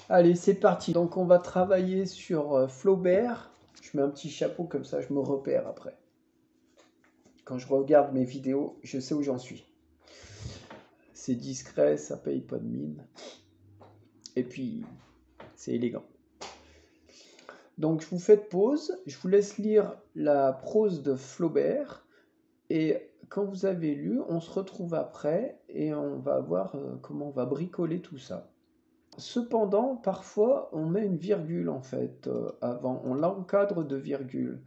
Allez, c'est parti. Donc on va travailler sur Flaubert. Je mets un petit chapeau comme ça, je me repère après. Quand je regarde mes vidéos, je sais où j'en suis. C'est discret, ça paye pas de mine. Et puis, c'est élégant. Donc vous faites pause, je vous laisse lire la prose de Flaubert. Et quand vous avez lu, on se retrouve après et on va voir comment on va bricoler tout ça. Cependant, parfois, on met une virgule en fait avant, on l'encadre de virgule.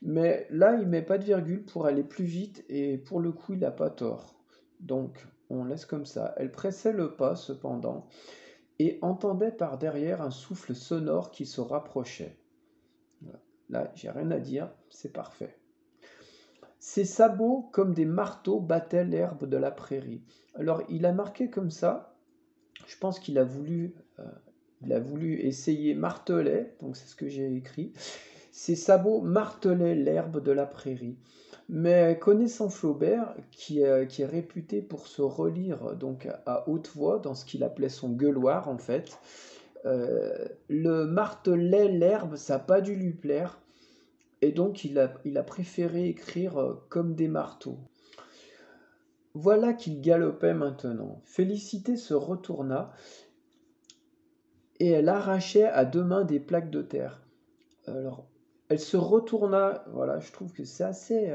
Mais là, il met pas de virgule pour aller plus vite et pour le coup, il n'a pas tort. Donc, on laisse comme ça. Elle pressait le pas cependant et entendait par derrière un souffle sonore qui se rapprochait. Voilà. Là, j'ai rien à dire, c'est parfait. Ses sabots, comme des marteaux, battaient l'herbe de la prairie. Alors, il a marqué comme ça. Je pense qu'il a voulu essayer martelet, donc c'est ce que j'ai écrit. Ses sabots martelaient l'herbe de la prairie. Mais connaissant Flaubert, qui est réputé pour se relire donc à haute voix dans ce qu'il appelait son gueuloir en fait, le martelet l'herbe, ça n'a pas dû lui plaire, et donc il a préféré écrire comme des marteaux. Voilà qu'il galopait maintenant. Félicité se retourna, et elle arrachait à deux mains des plaques de terre. Alors, elle se retourna, voilà, je trouve que c'est assez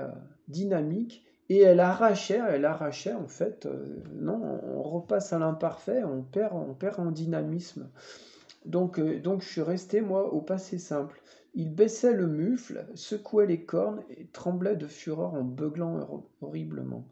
dynamique, et elle arrachait en fait, non, on repasse à l'imparfait, on perd en dynamisme. Donc je suis resté, moi, au passé simple. Il baissait le mufle, secouait les cornes et tremblait de fureur en beuglant horriblement.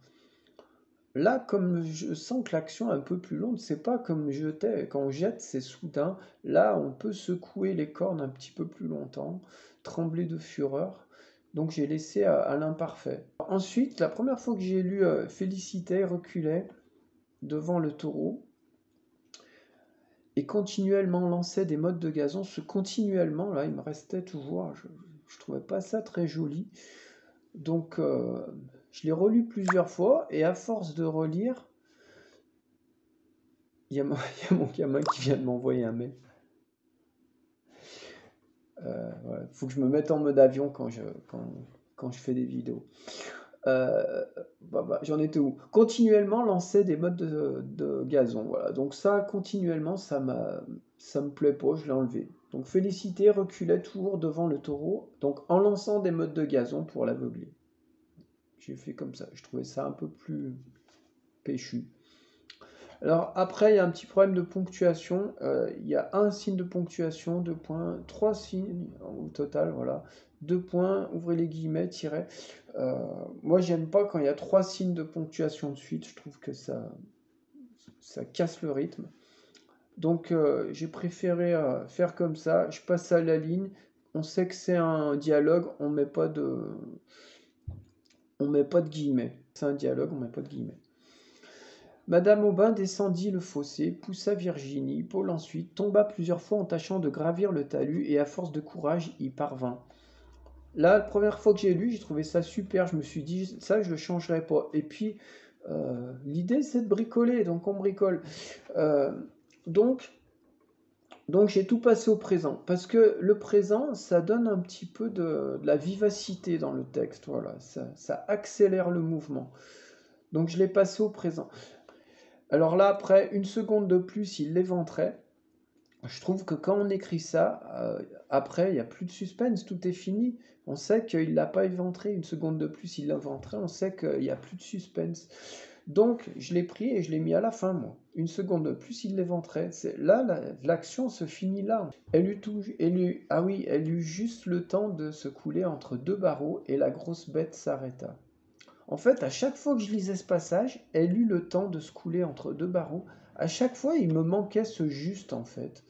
Là, comme je sens que l'action est un peu plus longue, c'est pas comme jeter, quand on jette, c'est soudain. Là, on peut secouer les cornes un petit peu plus longtemps, trembler de fureur. Donc j'ai laissé à l'imparfait. Ensuite, la première fois que j'ai lu Félicité reculait devant le taureau et continuellement lançait des mottes de gazon. Ce continuellement, là, il me restait toujours, je trouvais pas ça très joli. Donc je l'ai relu plusieurs fois et à force de relire, il y a mon gamin qui vient de m'envoyer un mail. Voilà. Faut que je me mette en mode avion quand je fais des vidéos. J'en étais où? Continuellement lancer des modes de gazon. Voilà. Donc ça, continuellement, ça me plaît pas, je l'ai enlevé. Donc Félicité reculait toujours devant le taureau, donc en lançant des modes de gazon pour l'aveugler. J'ai fait comme ça. Je trouvais ça un peu plus péchu. Alors après, il y a un petit problème de ponctuation. Il y a un signe de ponctuation, deux points, trois signes au total, voilà. Deux points, ouvrez les guillemets, tirez. Moi, j'aime pas quand il y a trois signes de ponctuation de suite. Je trouve que ça casse le rythme. Donc, j'ai préféré faire comme ça. Je passe à la ligne. On sait que c'est un dialogue. On met pas de guillemets. C'est un dialogue, on met pas de guillemets. Madame Aubin descendit le fossé, poussa Virginie, Paul ensuite, tomba plusieurs fois en tâchant de gravir le talus et à force de courage y parvint. Là, la première fois que j'ai lu, j'ai trouvé ça super, je me suis dit, ça je le changerai pas. Et puis, l'idée c'est de bricoler, donc on bricole. Euh, donc, donc j'ai tout passé au présent, parce que le présent, ça donne un petit peu de la vivacité dans le texte, voilà, ça accélère le mouvement. Donc je l'ai passé au présent. Alors là, après, une seconde de plus, il l'éventrait. Je trouve que quand on écrit ça, après, il n'y a plus de suspense, tout est fini. On sait qu'il ne l'a pas éventré, une seconde de plus, il l'a éventré, on sait qu'il n'y a plus de suspense. Donc, je l'ai pris et je l'ai mis à la fin, moi. Une seconde de plus, il l'éventrait. Là, l'action se finit là. Elle eut juste le temps de se couler entre deux barreaux et la grosse bête s'arrêta. En fait, à chaque fois que je lisais ce passage, elle eut le temps de se couler entre deux barreaux. À chaque fois, il me manquait ce juste, en fait.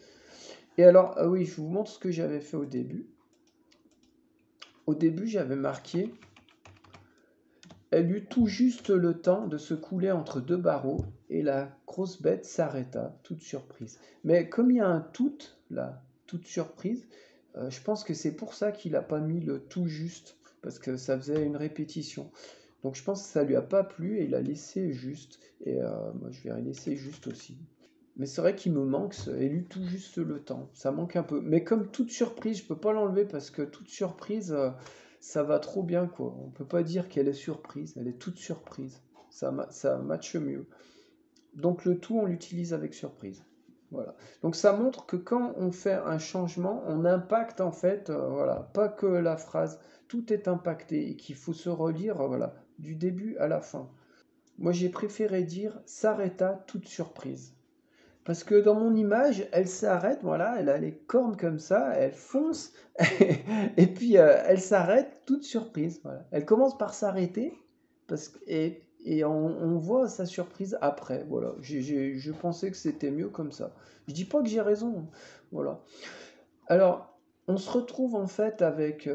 Et alors, ah oui, je vous montre ce que j'avais fait au début. Au début, j'avais marqué elle eut tout juste le temps de se couler entre deux barreaux, et la grosse bête s'arrêta, toute surprise. Mais comme il y a un tout, là, toute surprise, je pense que c'est pour ça qu'il n'a pas mis le tout juste, parce que ça faisait une répétition. Donc je pense que ça lui a pas plu et il a laissé juste. Et moi je vais laisser juste aussi. Mais c'est vrai qu'il me manque élu tout juste le temps. Ça manque un peu. Mais comme toute surprise, je peux pas l'enlever parce que toute surprise, ça va trop bien, quoi. On peut pas dire qu'elle est surprise. Elle est toute surprise. Ça matche mieux. Donc le tout, on l'utilise avec surprise. Voilà. Donc ça montre que quand on fait un changement, on impacte en fait, voilà, pas que la phrase, tout est impacté et qu'il faut se relire, voilà, du début à la fin. Moi, j'ai préféré dire s'arrêta toute surprise. Parce que dans mon image, elle s'arrête, voilà, elle a les cornes comme ça, elle fonce, et puis elle s'arrête toute surprise. Voilà. Elle commence par s'arrêter, et on voit sa surprise après. Voilà. Je pensais que c'était mieux comme ça. Je dis pas que j'ai raison. Hein. Voilà. Alors, on se retrouve en fait avec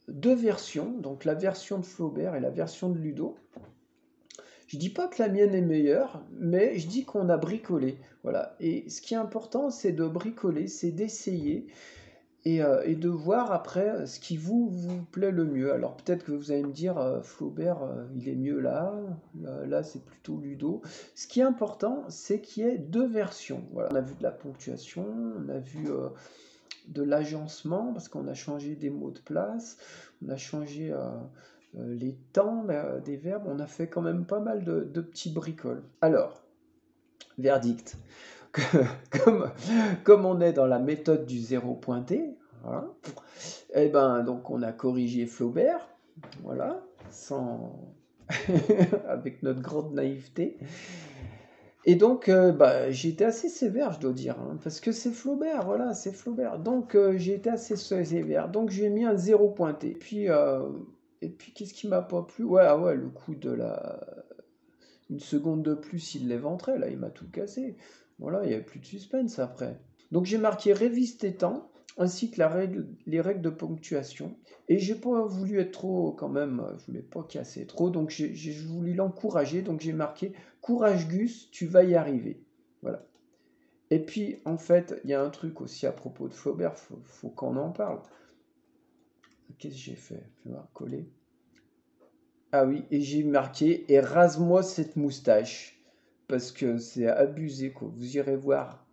deux versions, donc la version de Flaubert et la version de Ludo. Je dis pas que la mienne est meilleure, mais je dis qu'on a bricolé. Voilà. Et ce qui est important, c'est de bricoler, c'est d'essayer et de voir après ce qui vous plaît le mieux. Alors peut-être que vous allez me dire, Flaubert, il est mieux là, là c'est plutôt Ludo. Ce qui est important, c'est qu'il y ait deux versions. Voilà. On a vu de la ponctuation, on a vu de l'agencement, parce qu'on a changé des mots de place, on a changé les temps des verbes, on a fait quand même pas mal de petits bricoles. Alors, verdict. Comme on est dans la méthode du zéro pointé, voilà, et ben donc on a corrigé Flaubert, voilà, sans avec notre grande naïveté. Et donc, j'ai été assez sévère, je dois dire, hein, parce que c'est Flaubert, voilà, c'est Flaubert. Donc, j'ai été assez sévère. Donc, j'ai mis un zéro pointé. Et puis qu'est-ce qui m'a pas plu? Ouais, ah ouais, le coup de la... Une seconde de plus, il l'éventrait, là, il m'a tout cassé. Voilà, il n'y avait plus de suspense après. Donc, j'ai marqué révise tes temps, ainsi que les règles de ponctuation. Et j'ai pas voulu être trop, quand même, je voulais pas casser trop, donc j'ai voulu l'encourager, donc j'ai marqué courage Gus, tu vas y arriver. Voilà. Et puis, en fait, il y a un truc aussi à propos de Flaubert, faut qu'on en parle. Qu'est-ce que j'ai fait? Je vais coller. Ah oui, et j'ai marqué et rase-moi cette moustache. Parce que c'est abusé, quoi. Vous irez voir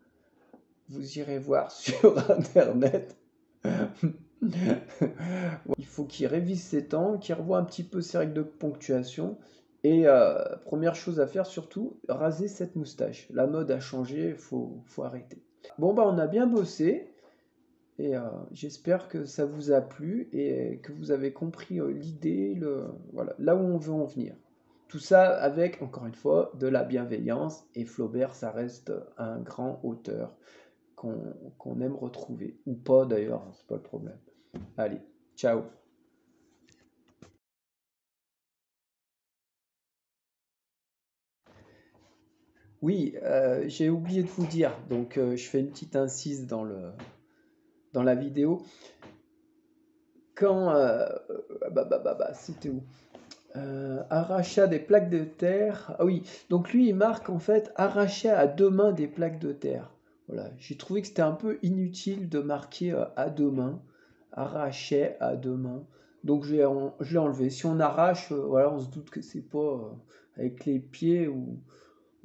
sur internet. Il faut qu'il révise ses temps, qu'il revoie un petit peu ses règles de ponctuation. Et première chose à faire surtout, raser cette moustache. La mode a changé, faut arrêter. Bon bah on a bien bossé et j'espère que ça vous a plu et que vous avez compris l'idée, voilà, là où on veut en venir. Tout ça avec, encore une fois, de la bienveillance et Flaubert, ça reste un grand auteur qu'on aime retrouver. Ou pas d'ailleurs, c'est pas le problème. Allez, ciao. Oui, j'ai oublié de vous dire, donc je fais une petite incise dans la vidéo. Quand, c'était où? Arracha des plaques de terre. Ah oui, donc lui il marque en fait arracher à deux mains des plaques de terre. Voilà, j'ai trouvé que c'était un peu inutile de marquer à deux mains, arrachait à deux mains. Donc je l'ai enlevé. Si on arrache, voilà, on se doute que c'est pas avec les pieds ou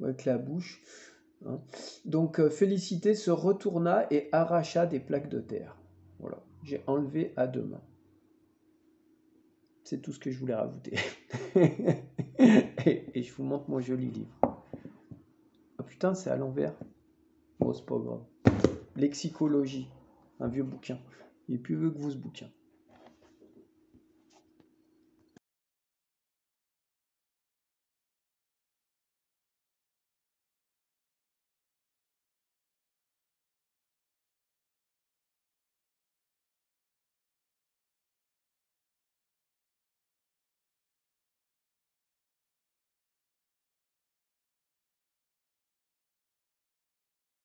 avec la bouche. Hein. Donc Félicité se retourna et arracha des plaques de terre. Voilà, j'ai enlevé à deux mains. C'est tout ce que je voulais rajouter. et je vous montre mon joli livre. Ah putain, c'est à l'envers. Bon, c'est pas grave. Lexicologie, un vieux bouquin. Il est plus vieux que vous ce bouquin.